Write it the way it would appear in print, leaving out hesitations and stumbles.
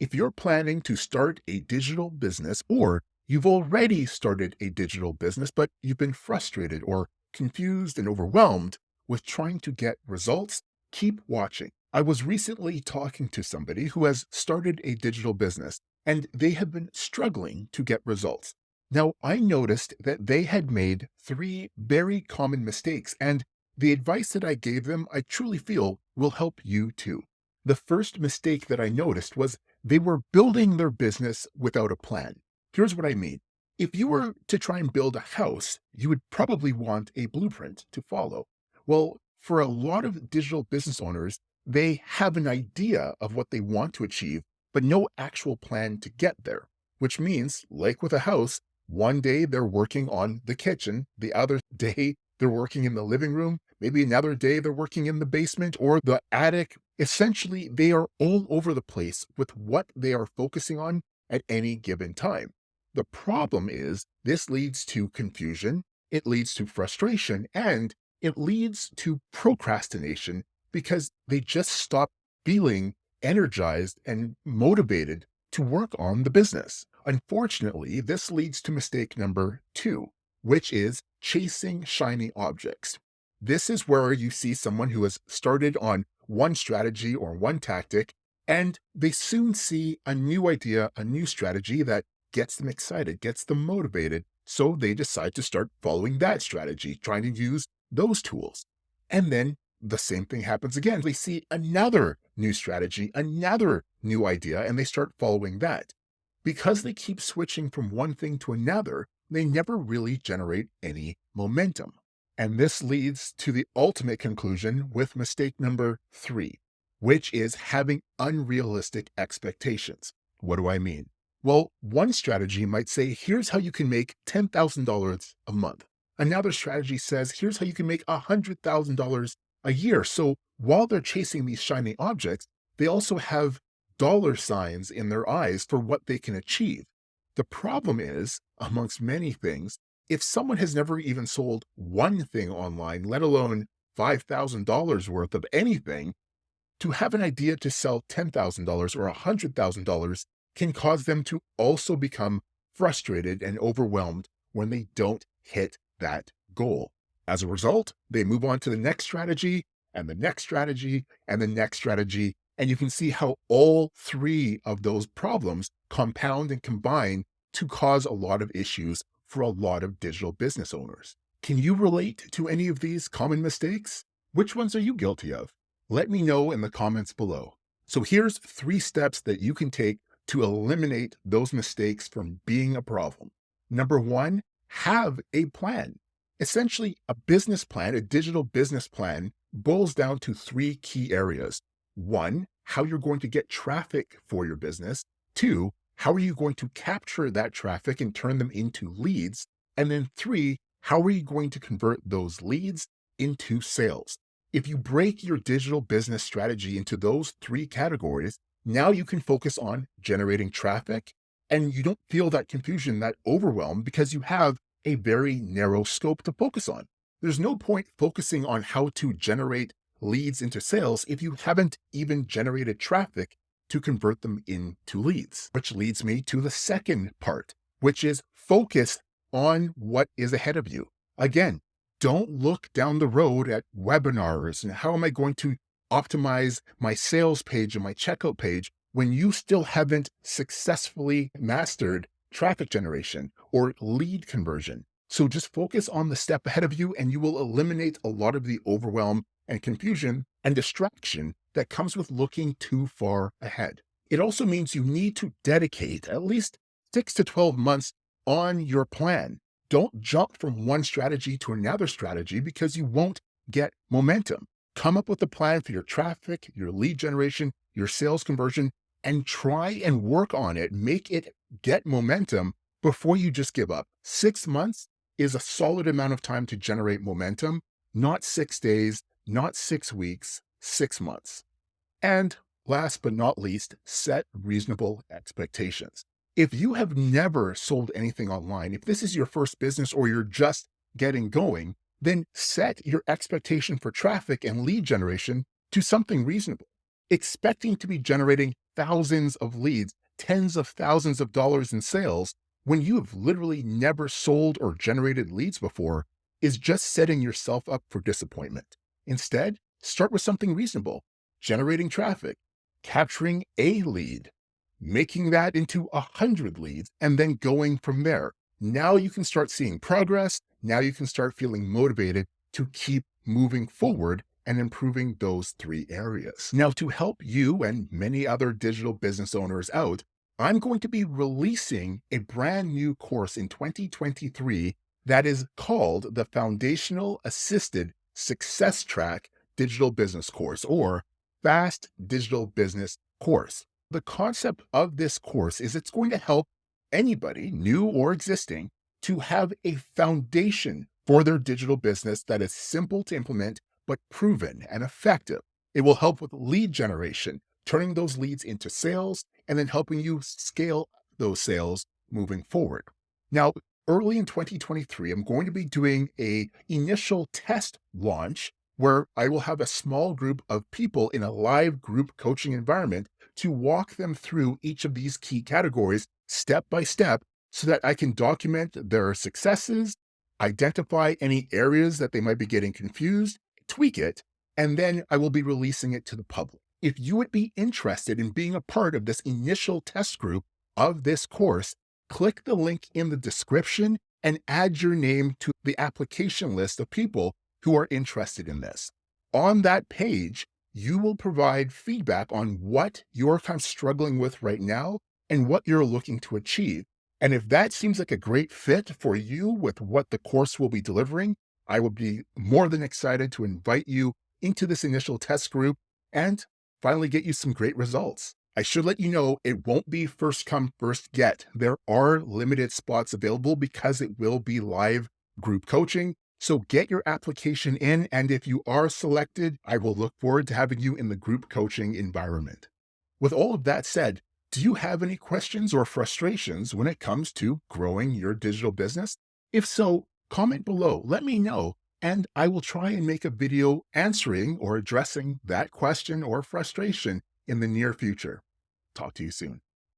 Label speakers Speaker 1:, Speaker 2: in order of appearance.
Speaker 1: If you're planning to start a digital business, or you've already started a digital business, but you've been frustrated or confused and overwhelmed with trying to get results, keep watching. I was recently talking to somebody who has started a digital business and they have been struggling to get results. Now, I noticed that they had made three very common mistakes, and the advice that I gave them, I truly feel will help you too. The first mistake that I noticed was they were building their business without a plan. Here's what I mean. If you were to try and build a house, you would probably want a blueprint to follow. Well, for a lot of digital business owners, they have an idea of what they want to achieve, but no actual plan to get there, which means, like with a house, one day they're working on the kitchen, the other day they're working in the living room, maybe another day they're working in the basement or the attic. Essentially, they are all over the place with what they are focusing on at any given time. The problem is this leads to confusion, it leads to frustration, and it leads to procrastination because they just stop feeling energized and motivated to work on the business. Unfortunately, this leads to mistake number two, which is chasing shiny objects. This is where you see someone who has started on one strategy or one tactic, and they soon see a new idea, a new strategy that gets them excited, gets them motivated. So they decide to start following that strategy, trying to use those tools. And then the same thing happens again. They see another new strategy, another new idea, and they start following that. Because they keep switching from one thing to another, they never really generate any momentum. And this leads to the ultimate conclusion with mistake number three, which is having unrealistic expectations. What do I mean? Well, one strategy might say, here's how you can make $10,000 a month. Another strategy says, here's how you can make $100,000 a year. So while they're chasing these shiny objects, they also have dollar signs in their eyes for what they can achieve. The problem is, amongst many things, if someone has never even sold one thing online, let alone $5,000 worth of anything, to have an idea to sell $10,000 or $100,000 can cause them to also become frustrated and overwhelmed when they don't hit that goal. As a result, they move on to the next strategy and the next strategy and the next strategy. And you can see how all three of those problems compound and combine to cause a lot of issues for a lot of digital business owners. Can you relate to any of these common mistakes? Which ones are you guilty of? Let me know in the comments below. So here's 3 steps that you can take to eliminate those mistakes from being a problem. Number 1, have a plan. Essentially, a business plan, a digital business plan, boils down to 3 key areas. 1, how you're going to get traffic for your business. 2, how are you going to capture that traffic and turn them into leads? And then 3, how are you going to convert those leads into sales? If you break your digital business strategy into those 3 categories, now you can focus on generating traffic, and you don't feel that confusion, that overwhelm, because you have a very narrow scope to focus on. There's no point focusing on how to generate leads into sales if you haven't even generated traffic to convert them into leads. Which leads me to the second part, which is focus on what is ahead of you. Again, don't look down the road at webinars and how am I going to optimize my sales page and my checkout page when you still haven't successfully mastered traffic generation or lead conversion. So just focus on the step ahead of you and you will eliminate a lot of the overwhelm and confusion and distraction that comes with looking too far ahead. It also means you need to dedicate at least 6 to 12 months on your plan. Don't jump from one strategy to another strategy because you won't get momentum. Come up with a plan for your traffic, your lead generation, your sales conversion, and try and work on it. Make it get momentum before you just give up. 6 months is a solid amount of time to generate momentum, not 6 days, not 6 weeks, 6 months. And last but not least, set reasonable expectations. If you have never sold anything online, if this is your first business or you're just getting going, then set your expectation for traffic and lead generation to something reasonable. Expecting to be generating thousands of leads, tens of thousands of dollars in sales when you have literally never sold or generated leads before is just setting yourself up for disappointment. Instead, start with something reasonable, generating traffic, capturing a lead, making that into 100 leads, and then going from there. Now you can start seeing progress. Now you can start feeling motivated to keep moving forward and improving those three areas. Now, to help you and many other digital business owners out, I'm going to be releasing a brand new course in 2023 that is called the Foundational Assisted Success Track Digital Business Course, or Fast Digital Business Course. The concept of this course is it's going to help anybody, new or existing, to have a foundation for their digital business that is simple to implement, but proven and effective. It will help with lead generation, turning those leads into sales, and then helping you scale those sales moving forward. Now, early in 2023, I'm going to be doing a initial test launch where I will have a small group of people in a live group coaching environment to walk them through each of these key categories step by step so that I can document their successes, identify any areas that they might be getting confused, tweak it, and then I will be releasing it to the public. If you would be interested in being a part of this initial test group of this course, click the link in the description and add your name to the application list of people who are interested in this. On that page, you will provide feedback on what you're kind of struggling with right now and what you're looking to achieve. And if that seems like a great fit for you with what the course will be delivering, I would be more than excited to invite you into this initial test group and finally get you some great results. I should let you know it won't be first come, first get. There are limited spots available because it will be live group coaching. So get your application in, and if you are selected, I will look forward to having you in the group coaching environment. With all of that said, do you have any questions or frustrations when it comes to growing your digital business? If so, comment below, let me know, and I will try and make a video answering or addressing that question or frustration in the near future. Talk to you soon.